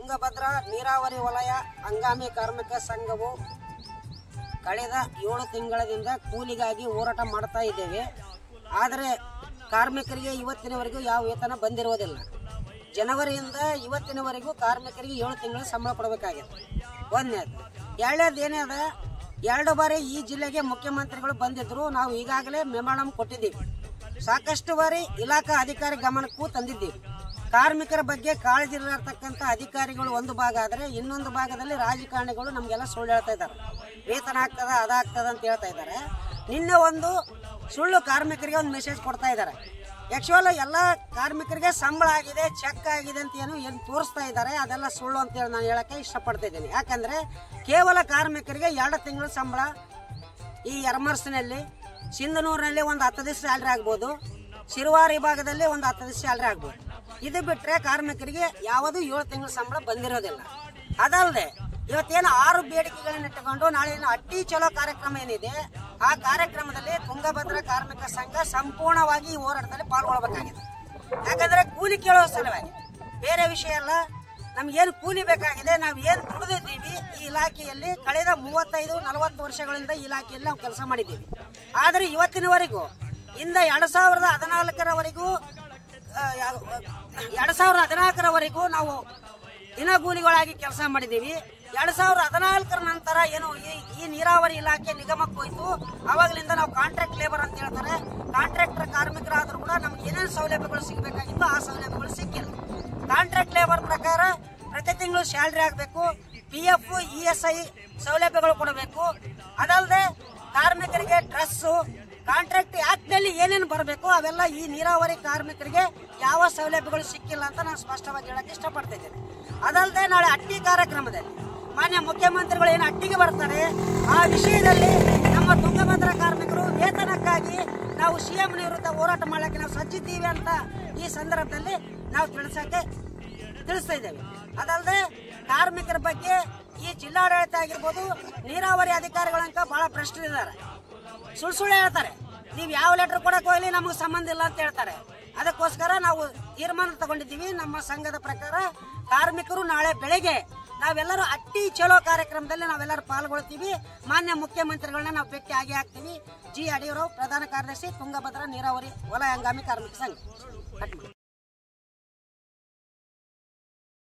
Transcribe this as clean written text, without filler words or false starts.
ತುಂಗಭದ್ರಾ ನೀರಾವರಿ ವಲಯ ಹಂಗಾಮಿ ಕಾರ್ಮಿಕ ಸಂಘವು ಕಳೆದ 7 ತಿಂಗಳಿಂದ ಕೂಲಿಗಾಗಿ ಹೋರಾಟ ಮಾಡ್ತಾ ಇದ್ದೇವೆ. ಆದರೆ ಕಾರ್ಮಿಕರಿಗೆ ಇವತ್ತಿನವರೆಗೂ ಯಾವ ವೇತನ ಬಂದಿರುವುದಿಲ್ಲ. ಜನವರಿಯಿಂದ ಇವತ್ತಿನವರೆಗೂ ಕಾರ್ಮಿಕರಿಗೆ 7 ತಿಂಗಳ ಸಂಬಳ ಕೊಡಬೇಕಾಗಿದೆ. ಒಂದನೇದು. ಎರಡನೇದು ಏನಿದೆ, 2 ಬಾರಿ ಈ ಜಿಲ್ಲೆಗೆ ಮುಖ್ಯಮಂತ್ರಿಗಳು ಬಂದಿದ್ರು. ನಾವು ಈಗಾಗಲೇ ಮೆಮೊರಾಂಡಮ್ ಕೊಟ್ಟಿದ್ದೀವಿ. ಸಾಕಷ್ಟು ಬಾರಿ ಇಲಾಖಾ ಅಧಿಕಾರಿ ಗಮನಕ್ಕೂ ತಂದಿದ್ದೀವಿ. ಕಾರ್ಮಿಕರ ಬಗ್ಗೆ ಕಾಳಜಿ ಇರತಕ್ಕಂಥ ಅಧಿಕಾರಿಗಳು ಒಂದು ಭಾಗ ಆದರೆ, ಇನ್ನೊಂದು ಭಾಗದಲ್ಲಿ ರಾಜಕಾರಣಿಗಳು ನಮಗೆಲ್ಲ ಸುಳ್ಳು ಹೇಳ್ತಾ ಇದ್ದಾರೆ. ವೇತನ ಆಗ್ತದ ಅದಾಗ್ತದ ಅಂತ ಹೇಳ್ತಾ ಇದ್ದಾರೆ. ನಿನ್ನೆ ಒಂದು ಸುಳ್ಳು ಕಾರ್ಮಿಕರಿಗೆ ಒಂದು ಮೆಸೇಜ್ ಕೊಡ್ತಾ ಇದ್ದಾರೆ. ಆಕ್ಚುಲ್ ಎಲ್ಲ ಕಾರ್ಮಿಕರಿಗೆ ಸಂಬಳ ಆಗಿದೆ, ಚೆಕ್ ಆಗಿದೆ ಅಂತ ಏನು ತೋರಿಸ್ತಾ ಇದ್ದಾರೆ. ಅದೆಲ್ಲ ಸುಳ್ಳು ಅಂತೇಳಿ ನಾನು ಹೇಳಕ್ಕೆ ಇಷ್ಟಪಡ್ತಾ ಇದ್ದೀನಿ. ಯಾಕಂದ್ರೆ ಕೇವಲ ಕಾರ್ಮಿಕರಿಗೆ 2 ತಿಂಗಳ ಸಂಬಳ ಈ ಯರಮರ್ಸ್ನಲ್ಲಿ, ಸಿಂಧನೂರಿನಲ್ಲಿ ಒಂದು 10 ದಿವಸ ಸ್ಯಾಲ್ರಿ ಆಗ್ಬೋದು, ಶಿರವಾರಿ ಭಾಗದಲ್ಲಿ ಒಂದು 10 ದಿವಸ ಸ್ಯಾಲ್ರಿ ಆಗ್ಬೋದು. ಇದು ಬಿಟ್ಟರೆ ಕಾರ್ಮಿಕರಿಗೆ ಯಾವುದೂ 7 ತಿಂಗಳ ಸಂಬಳ ಬಂದಿರೋದಿಲ್ಲ. ಅದಲ್ಲದೆ ಇವತ್ತೇನು 6 ಬೇಡಿಕೆಗಳನ್ನು ಇಟ್ಟುಕೊಂಡು ನಾಳೆ ಅಟ್ಟಿ ಚಲೋ ಕಾರ್ಯಕ್ರಮ ಏನಿದೆ, ಆ ಕಾರ್ಯಕ್ರಮದಲ್ಲಿ ತುಂಗಭದ್ರಾ ಕಾರ್ಮಿಕ ಸಂಘ ಸಂಪೂರ್ಣವಾಗಿ ಈ ಹೋರಾಟದಲ್ಲಿ ಪಾಲ್ಗೊಳ್ಳಬೇಕಾಗಿದೆ. ಯಾಕಂದ್ರೆ ಕೂಲಿ ಕೇಳೋ ಸಲುವಾಗಿ, ಬೇರೆ ವಿಷಯ ಅಲ್ಲ. ನಮ್ಗೇನು ಕೂಲಿ ಬೇಕಾಗಿದೆ, ನಾವು ಏನು ದುಡಿದಿದ್ದೀವಿ ಈ ಇಲಾಖೆಯಲ್ಲಿ ಕಳೆದ 35-40 ವರ್ಷಗಳಿಂದ ಈ ಇಲಾಖೆಯಲ್ಲಿ ನಾವು ಕೆಲಸ ಮಾಡಿದ್ದೀವಿ. ಆದರೆ ಇವತ್ತಿನವರೆಗೂ ಇಂದ 2014ರವರೆಗೂ 2014ರವರೆಗೂ ನಾವು ದಿನಗೂಲಿಗಳಾಗಿ ಕೆಲಸ ಮಾಡಿದ್ದೀವಿ. 2014ರ ನಂತರ ಏನು ಈ ನೀರಾವರಿ ಇಲಾಖೆ ನಿಗಮಕ್ಕೆ ಹೋಯ್ತು, ಅವಾಗಲಿಂದ ನಾವು ಕಾಂಟ್ರಾಕ್ಟ್ ಲೇಬರ್ ಅಂತ ಹೇಳ್ತಾರೆ. ಕಾಂಟ್ರಾಕ್ಟರ್ ಕಾರ್ಮಿಕರಾದ್ರೂ ಕೂಡ ನಮ್ಗೆ ಏನೇನು ಸೌಲಭ್ಯಗಳು ಸಿಗಬೇಕಾಗಿತ್ತು ಆ ಸೌಲಭ್ಯಗಳು ಸಿಕ್ಕಿಲ್ಲ. ಕಾಂಟ್ರಾಕ್ಟ್ ಲೇಬರ್ ಪ್ರಕಾರ ಪ್ರತಿ ತಿಂಗಳು ಸ್ಯಾಲ್ರಿ ಆಗಬೇಕು, PF ESI ಸೌಲಭ್ಯಗಳು ಕೊಡಬೇಕು. ಅದಲ್ಲದೆ ಕಾರ್ಮಿಕರಿಗೆ ಡ್ರೆಸ್ಸು, ಕಾಂಟ್ರಾಕ್ಟ್ ಆಕ್ಟ್ನಲ್ಲಿ ಏನೇನು ಬರಬೇಕು ಅವೆಲ್ಲ ಈ ನೀರಾವರಿ ಕಾರ್ಮಿಕರಿಗೆ ಯಾವ ಸೌಲಭ್ಯಗಳು ಸಿಕ್ಕಿಲ್ಲ ಅಂತ ನಾನು ಸ್ಪಷ್ಟವಾಗಿ ಹೇಳಕ್ಕೆ ಇಷ್ಟಪಡ್ತಿದ್ದೇನೆ. ಅದಲ್ಲದೆ ನಾಳೆ ಅಟ್ಟಿ ಕಾರ್ಯಕ್ರಮದಲ್ಲಿ ಮಾನ್ಯ ಮುಖ್ಯಮಂತ್ರಿಗಳು ಏನು ಅಟ್ಟಿಗೆ ಬರ್ತಾರೆ, ಆ ವಿಷಯದಲ್ಲಿ ನಮ್ಮ ತುಂಗಭದ್ರಾ ಕಾರ್ಮಿಕರು ವೇತನಕ್ಕಾಗಿ ನಾವು CM ವಿರುದ್ಧ ಹೋರಾಟ ಮಾಡಲಿಕ್ಕೆ ನಾವು ಸಜ್ಜಿದ್ದೀವಿ ಅಂತ ಈ ಸಂದರ್ಭದಲ್ಲಿ ನಾವು ತಿಳಿಸ್ತಾ ಇದ್ದೇವೆ. ಅದಲ್ಲದೆ ಕಾರ್ಮಿಕರ ಬಗ್ಗೆ ಈ ಜಿಲ್ಲಾಡಳಿತ ಆಗಿರ್ಬೋದು, ನೀರಾವರಿ ಅಧಿಕಾರಿಗಳಂಕ ಬಹಳ ಭ್ರಷ್ಟರಿದ್ದಾರೆ. ಸುಳ್ಳು ಹೇಳ್ತಾರೆ. ನೀವು ಯಾವ ಲೆಟರ್ ಕೊಡಕ್ಕೆ ಹೋಗ್ಲಿ ನಮಗೆ ಸಂಬಂಧ ಇಲ್ಲ ಅಂತ ಹೇಳ್ತಾರೆ. ಅದಕ್ಕೋಸ್ಕರ ನಾವು ತೀರ್ಮಾನ ತಗೊಂಡಿದ್ದೀವಿ. ನಮ್ಮ ಸಂಘದ ಪ್ರಕಾರ ಕಾರ್ಮಿಕರು ನಾಳೆ ಬೆಳಗ್ಗೆ ನಾವೆಲ್ಲರೂ ಅಟ್ಟಿ ಚಲೋ ಕಾರ್ಯಕ್ರಮದಲ್ಲಿ ನಾವೆಲ್ಲರೂ ಪಾಲ್ಗೊಳ್ತೀವಿ. ಮಾನ್ಯ ಮುಖ್ಯಮಂತ್ರಿಗಳನ್ನ ನಾವು ಭೇಟಿ ಆಗಿ ಆಗ್ತೀವಿ. G. ಯಡಿಯೂರಪ್ಪ, ಪ್ರಧಾನ ಕಾರ್ಯದರ್ಶಿ, ತುಂಗಭದ್ರಾ ನೀರಾವರಿ ವಲಯ ಹಂಗಾಮಿ ಕಾರ್ಮಿಕ ಸಂಘ.